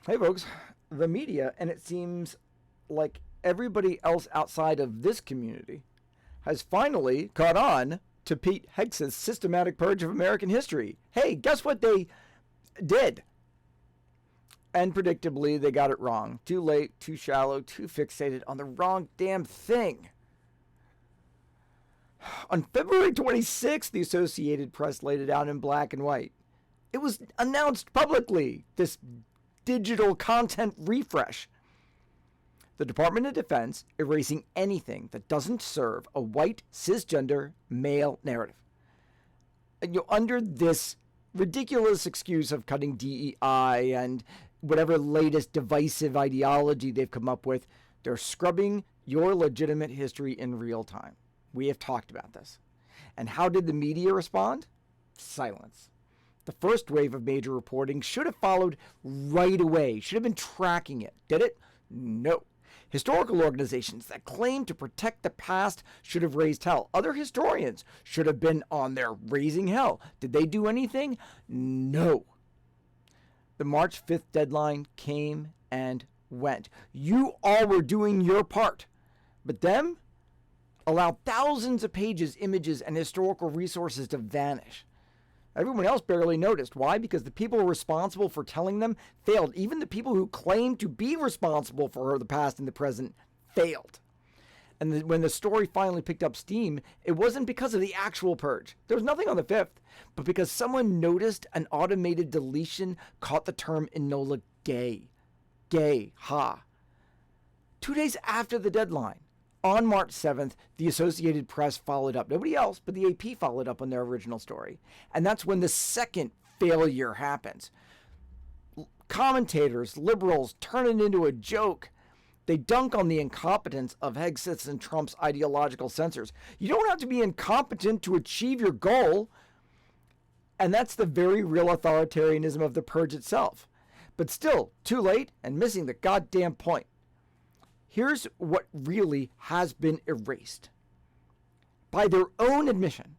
Hey, folks. The media, and it seems like everybody else outside of this community, has finally caught on to Pete Hegseth's systematic purge of American history. Hey, guess what they did? And predictably, they got it wrong. Too late, too shallow, too fixated on the wrong damn thing. On February 26th, the Associated Press laid it out in black and white. It was announced publicly, this digital content refresh. The Department of Defense erasing anything that doesn't serve a white, cisgender, male narrative. And under this ridiculous excuse of cutting DEI and whatever latest divisive ideology they've come up with, they're scrubbing your legitimate history in real time. We have talked about this. And how did the media respond? Silence. The first wave of major reporting should have followed right away, should have been tracking it. Did it? No. Historical organizations that claim to protect the past should have raised hell. Other historians should have been on there raising hell. Did they do anything? No. The March 5th deadline came and went. You all were doing your part. But them allowed thousands of pages, images, and historical resources to vanish. Everyone else barely noticed. Why? Because the people responsible for telling them failed. Even the people who claimed to be responsible for the past and the present failed. And when the story finally picked up steam, it wasn't because of the actual purge. There was nothing on the 5th, but because someone noticed an automated deletion caught the term Enola Gay. Gay, ha. 2 days after the deadline, on March 7th, the Associated Press followed up. Nobody else but the AP followed up on their original story. And that's when the second failure happens. Commentators, liberals, turn it into a joke. They dunk on the incompetence of Hegseth's and Trump's ideological censors. You don't have to be incompetent to achieve your goal. And that's the very real authoritarianism of the purge itself. But still, too late and missing the goddamn point. Here's what really has been erased. By their own admission,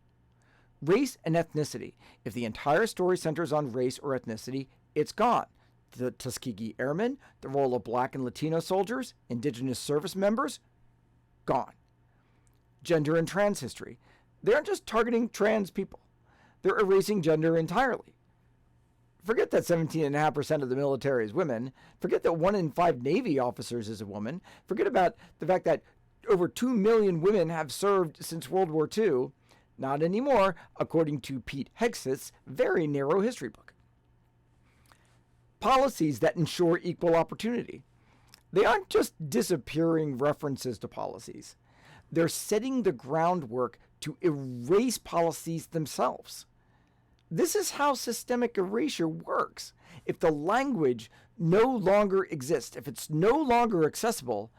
race and ethnicity. If the entire story centers on race or ethnicity, it's gone. The Tuskegee Airmen, the role of black and Latino soldiers, indigenous service members, gone. Gender and trans history. They aren't just targeting trans people. They're erasing gender entirely. Forget that 17.5% of the military is women. Forget that 1 in 5 Navy officers is a woman. Forget about the fact that over 2 million women have served since World War II. Not anymore, according to Pete Hegseth's very narrow history book. Policies that ensure equal opportunity. They aren't just disappearing references to policies. They're setting the groundwork to erase policies themselves. This is how systemic erasure works. If the language no longer exists, if it's no longer accessible,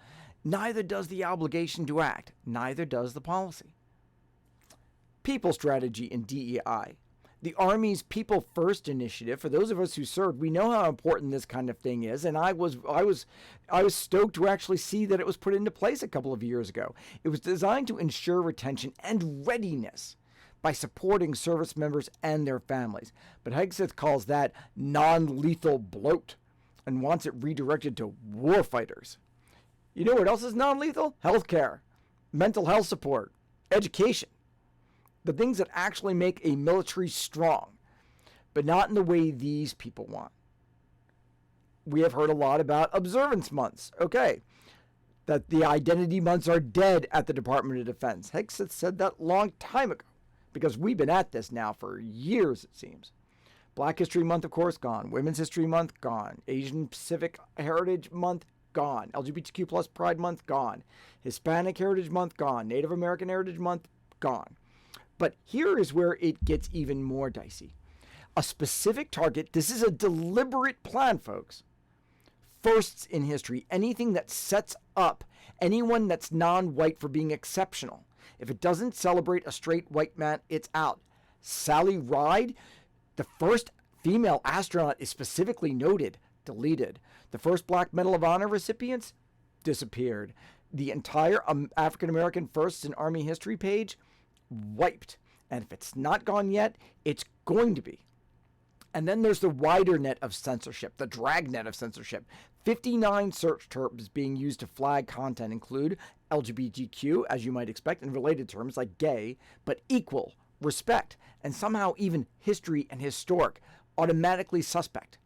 neither does the obligation to act, neither does the policy. People strategy in DEI. The Army's People First initiative, for those of us who served, we know how important this kind of thing is, and I was stoked to actually see that it was put into place a couple of years ago. It was designed to ensure retention and readiness by supporting service members and their families. But Hegseth calls that non-lethal bloat and wants it redirected to warfighters. You know what else is non-lethal? Healthcare, mental health support, education. The things that actually make a military strong, but not in the way these people want. We have heard a lot about observance months. Okay, that the identity months are dead at the Department of Defense. Hegseth said that a long time ago, because we've been at this now for years, it seems. Black History Month, of course, gone. Women's History Month, gone. Asian Pacific Heritage Month, gone. LGBTQ plus Pride Month, gone. Hispanic Heritage Month, gone. Native American Heritage Month, gone. But here is where it gets even more dicey. A specific target, this is a deliberate plan, folks. Firsts in history, anything that sets up anyone that's non-white for being exceptional. If it doesn't celebrate a straight white man, it's out. Sally Ride, the first female astronaut, is specifically noted, deleted. The first Black Medal of Honor recipients, disappeared. The entire African American firsts in Army history page, wiped. And if it's not gone yet, it's going to be. And then there's the wider net of censorship, the dragnet of censorship. 59 search terms being used to flag content include LGBTQ, as you might expect, and related terms like gay, but equal, respect, and somehow even history and historic, automatically suspect.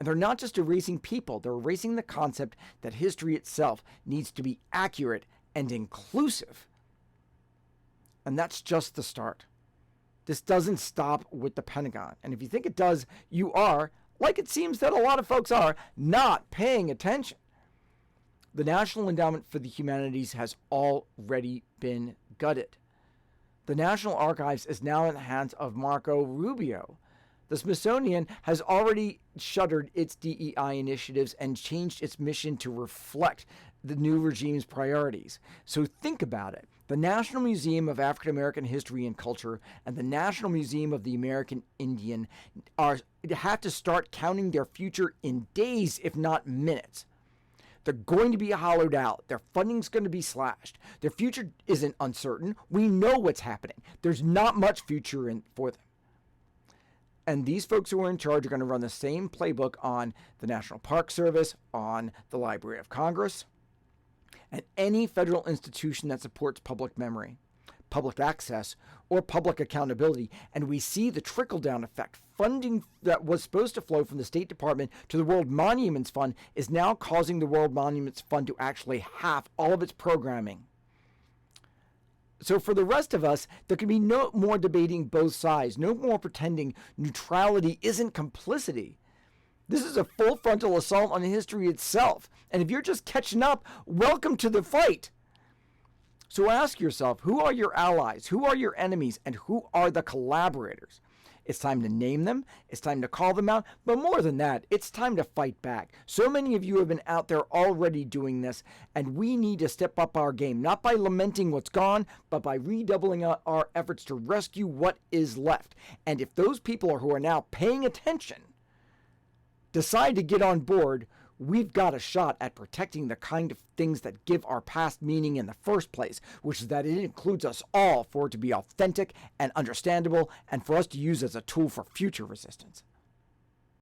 And they're not just erasing people, they're erasing the concept that history itself needs to be accurate and inclusive. And that's just the start. This doesn't stop with the Pentagon. And if you think it does, you are, like it seems that a lot of folks are, not paying attention. The National Endowment for the Humanities has already been gutted. The National Archives is now in the hands of Marco Rubio. The Smithsonian has already shuttered its DEI initiatives and changed its mission to reflect the new regime's priorities. So think about it. The National Museum of African American History and Culture and the National Museum of the American Indian have to start counting their future in days, if not minutes. They're going to be hollowed out. Their funding's going to be slashed. Their future isn't uncertain. We know what's happening. There's not much future for them. And these folks who are in charge are going to run the same playbook on the National Park Service, on the Library of Congress, and any federal institution that supports public memory, public access, or public accountability. And we see the trickle-down effect. Funding that was supposed to flow from the State Department to the World Monuments Fund is now causing the World Monuments Fund to actually halve all of its programming. So for the rest of us, there can be no more debating both sides, no more pretending neutrality isn't complicity. This is a full frontal assault on history itself. And if you're just catching up, welcome to the fight. So ask yourself, who are your allies? Who are your enemies? And who are the collaborators? It's time to name them. It's time to call them out. But more than that, it's time to fight back. So many of you have been out there already doing this, and we need to step up our game, not by lamenting what's gone, but by redoubling our efforts to rescue what is left. And if those people who are now paying attention decide to get on board, we've got a shot at protecting the kind of things that give our past meaning in the first place, which is that it includes us all for it to be authentic and understandable and for us to use as a tool for future resistance.